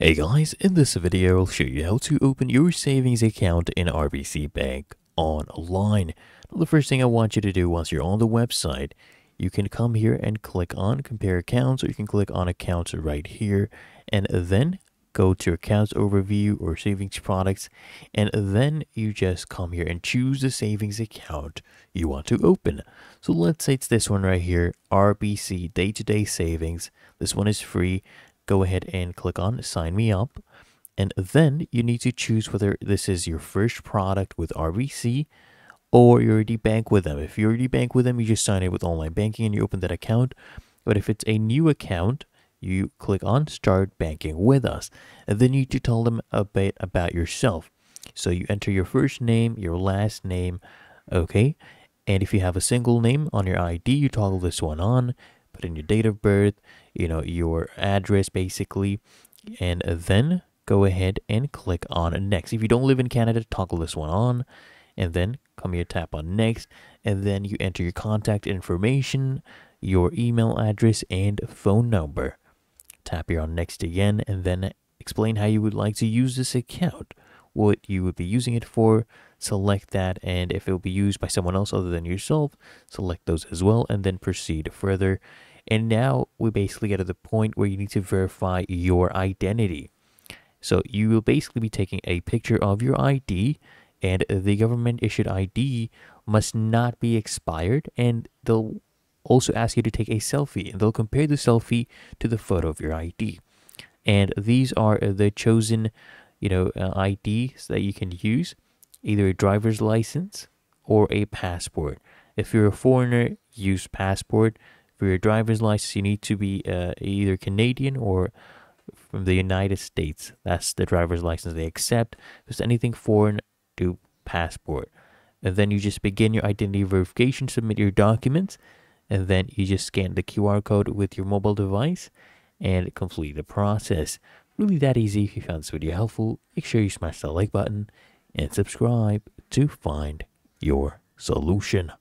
Hey guys, in this video I'll show you how to open your savings account in RBC Bank online. Now, the first thing I want you to do once you're on the website, you can come here and click on compare accounts, or you can click on accounts right here and then go to accounts overview or savings products, and then you just come here and choose the savings account you want to open. So let's say it's this one right here, RBC day-to-day savings. This one is free. Go ahead and click on sign me up, and then you need to choose whether this is your first product with RBC or you already bank with them. If you already bank with them, you just sign in with online banking and you open that account. But if it's a new account, you click on start banking with us, and then you need to tell them a bit about yourself. So you enter your first name, your last name, okay? And if you have a single name on your ID, you toggle this one on, put in your date of birth, your address basically, and then go ahead and click on next. If you don't live in Canada, toggle this one on, and then come here, tap on next, and then you enter your contact information, your email address, and phone number. Tap here on next again, and then explain how you would like to use this account, what you would be using it for. Select that, and if it will be used by someone else other than yourself, select those as well, and then proceed further. And now we basically get to the point where you need to verify your identity. So you will basically be taking a picture of your ID, and the government issued ID must not be expired, and they'll also ask you to take a selfie, and they'll compare the selfie to the photo of your ID. And these are the chosen, IDs that you can use, either a driver's license or a passport. If you're a foreigner, use passport. For your driver's license, you need to be either Canadian or from the United States. That's the driver's license they accept. If it's anything foreign, do passport. And then you just begin your identity verification, submit your documents, and then you just scan the QR code with your mobile device and complete the process. Really that easy. If you found this video helpful, make sure you smash that like button and subscribe to find your solution.